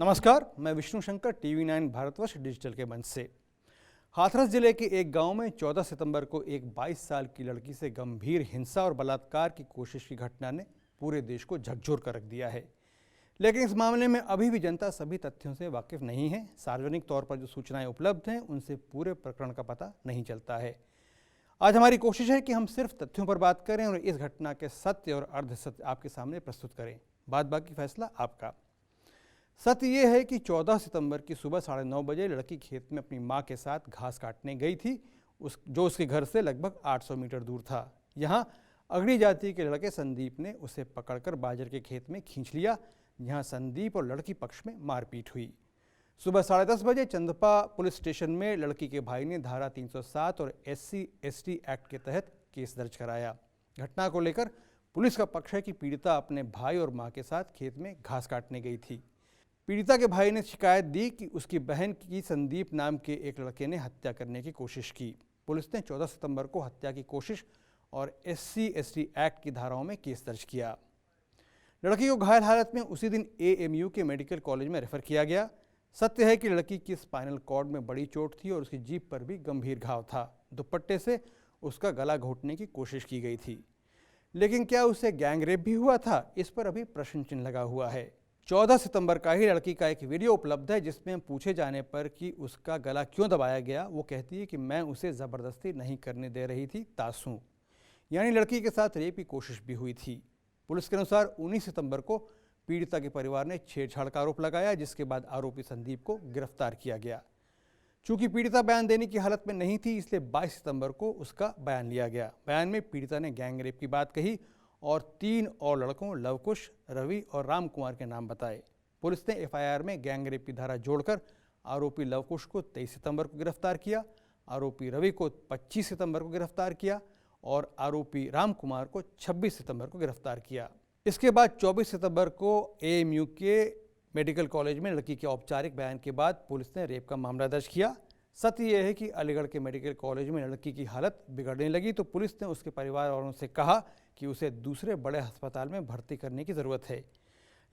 नमस्कार, मैं Vishnu Shankar TV9 Bharatvarsh digital के मंच से। हाथरस जिले के एक गांव में 14 सितंबर को एक 22 साल की लड़की से गंभीर हिंसा और बलात्कार की कोशिश की घटना ने पूरे देश को झकझोर कर रख दिया है। लेकिन इस मामले में अभी भी जनता सभी तथ्यों से वाकिफ नहीं है। सार्वजनिक तौर पर जो सूचनाएं उपलब्ध हैं उनसे पूरे प्रकरण का पता नहीं चलता है। आज हमारी कोशिश है कि हम सिर्फ तथ्यों पर बात करें और इस घटना के सत्य और अर्धसत्य आपके सामने प्रस्तुत करें। बाद बाकी फैसला आपका। सत्य ये है कि 14 सितंबर की सुबह 9:30 बजे लड़की खेत में अपनी मां के साथ घास काटने गई थी, जो उसके घर से लगभग 800 मीटर दूर था। यहाँ अगड़ी जाति के लड़के संदीप ने उसे पकड़कर बाजरे के खेत में खींच लिया, जहाँ संदीप और लड़की पक्ष में मारपीट हुई। सुबह 10:30 बजे चंदपा पुलिस स्टेशन में लड़की के भाई ने धारा 307 और SC/ST एक्ट के तहत केस दर्ज कराया। घटना को लेकर पुलिस का पक्ष है कि पीड़िता अपने भाई और मां के साथ खेत में घास काटने गई थी। पीड़िता के भाई ने शिकायत दी कि उसकी बहन की संदीप नाम के एक लड़के ने हत्या करने की कोशिश की। पुलिस ने 14 सितंबर को हत्या की कोशिश और SC/ST एक्ट की धाराओं में केस दर्ज किया। लड़की को घायल हालत में उसी दिन AMU के मेडिकल कॉलेज में रेफर किया गया। सत्य है कि लड़की की स्पाइनल कॉर्ड में बड़ी चोट थी और उसकी जीभ पर भी गंभीर घाव था। दुपट्टे से उसका गला घोंटने की कोशिश की गई थी, लेकिन क्या उसे गैंग रेप भी हुआ था, इस पर अभी प्रश्न चिन्ह लगा हुआ है। 14 सितंबर का ही लड़की का एक वीडियो उपलब्ध है, जिसमें पूछे जाने पर कि उसका गला क्यों दबाया गया, वो कहती है कि मैं उसे ज़बरदस्ती नहीं करने दे रही थी, तासू। यानी लड़की के साथ रेप की कोशिश भी हुई थी। पुलिस के अनुसार 19 सितंबर को पीड़िता के परिवार ने छेड़छाड़ का आरोप लगाया, जिसके बाद आरोपी संदीप को गिरफ्तार किया गया। चूंकि पीड़िता बयान देने की हालत में नहीं थी, इसलिए 22 सितंबर को उसका बयान लिया गया। बयान में पीड़िता ने गैंग रेप की बात कही और 3 और लड़कों लवकुश, रवि और राम कुमार के नाम बताए। पुलिस ने FIR में गैंग रेप की धारा जोड़कर आरोपी लवकुश को 23 सितंबर को गिरफ्तार किया, आरोपी रवि को 25 सितंबर को गिरफ्तार किया और आरोपी राम कुमार को 26 सितंबर को गिरफ्तार किया। इसके बाद 24 सितंबर को AMU के मेडिकल कॉलेज में लड़की के औपचारिक बयान के बाद पुलिस ने रेप का मामला दर्ज किया। सत्य यह है कि अलीगढ़ के मेडिकल कॉलेज में लड़की की हालत बिगड़ने लगी तो पुलिस ने उसके परिवार वालों से कहा कि उसे दूसरे बड़े अस्पताल में भर्ती करने की ज़रूरत है,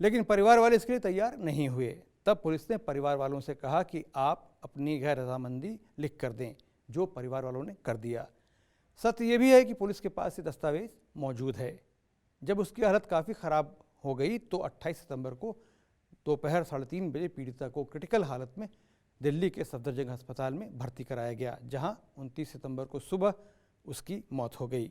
लेकिन परिवार वाले इसके लिए तैयार नहीं हुए। तब पुलिस ने परिवार वालों से कहा कि आप अपनी गैर रजामंदी लिख कर दें, जो परिवार वालों ने कर दिया। सत्य ये भी है कि पुलिस के पास ये दस्तावेज मौजूद है। जब उसकी हालत काफ़ी ख़राब हो गई तो 28 सितंबर को दोपहर 3:30 बजे पीड़िता को क्रिटिकल हालत में दिल्ली के सफदरजंग अस्पताल में भर्ती कराया गया, जहां 29 सितंबर को सुबह उसकी मौत हो गई।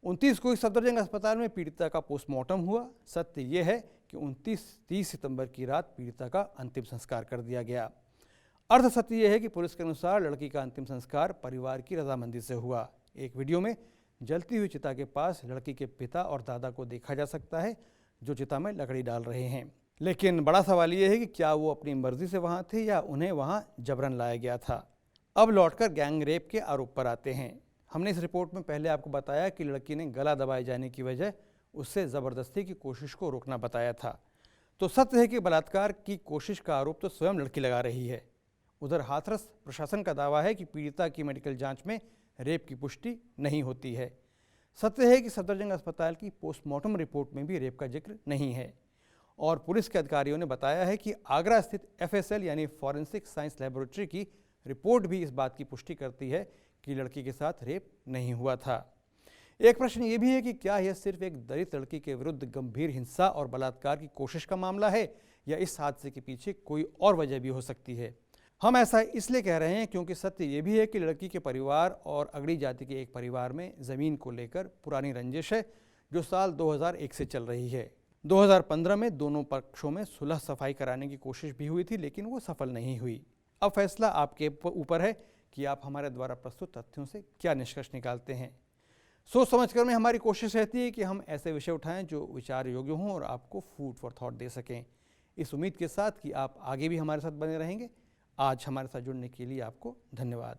29 को इस सफदरजंग अस्पताल में पीड़िता का पोस्टमार्टम हुआ। सत्य यह है कि 29-30 सितंबर की रात पीड़िता का अंतिम संस्कार कर दिया गया। अर्ध सत्य यह है कि पुलिस के अनुसार लड़की का अंतिम संस्कार परिवार की रजामंदी से हुआ। एक वीडियो में जलती हुई चिता के पास लड़की के पिता और दादा को देखा जा सकता है, जो चिता में लकड़ी डाल रहे हैं। लेकिन बड़ा सवाल ये है कि क्या वो अपनी मर्जी से वहाँ थे या उन्हें वहाँ जबरन लाया गया था। अब लौटकर गैंग रेप के आरोप पर आते हैं। हमने इस रिपोर्ट में पहले आपको बताया कि लड़की ने गला दबाए जाने की वजह उससे ज़बरदस्ती की कोशिश को रोकना बताया था। तो सत्य है कि बलात्कार की कोशिश का आरोप तो स्वयं लड़की लगा रही है। उधर हाथरस प्रशासन का दावा है कि पीड़िता की मेडिकल जाँच में रेप की पुष्टि नहीं होती है। सत्य है कि सफदरजंग अस्पताल की पोस्टमार्टम रिपोर्ट में भी रेप का जिक्र नहीं है और पुलिस के अधिकारियों ने बताया है कि आगरा स्थित FSL यानी फॉरेंसिक साइंस लैबोरेटरी की रिपोर्ट भी इस बात की पुष्टि करती है कि लड़की के साथ रेप नहीं हुआ था। एक प्रश्न ये भी है कि क्या यह सिर्फ एक दलित लड़की के विरुद्ध गंभीर हिंसा और बलात्कार की कोशिश का मामला है या इस हादसे के पीछे कोई और वजह भी हो सकती है। हम ऐसा इसलिए कह रहे हैं क्योंकि सत्य ये भी है कि लड़की के परिवार और अगड़ी जाति के एक परिवार में ज़मीन को लेकर पुरानी रंजिश है, जो साल 2001 से चल रही है। 2015 में दोनों पक्षों में सुलह सफाई कराने की कोशिश भी हुई थी, लेकिन वो सफल नहीं हुई। अब फैसला आपके ऊपर है कि आप हमारे द्वारा प्रस्तुत तथ्यों से क्या निष्कर्ष निकालते हैं। सोच समझकर में हमारी कोशिश रहती है कि हम ऐसे विषय उठाएं जो विचार योग्य हों और आपको फूड फॉर थॉट दे सकें, इस उम्मीद के साथ कि आप आगे भी हमारे साथ बने रहेंगे। आज हमारे साथ जुड़ने के लिए आपको धन्यवाद।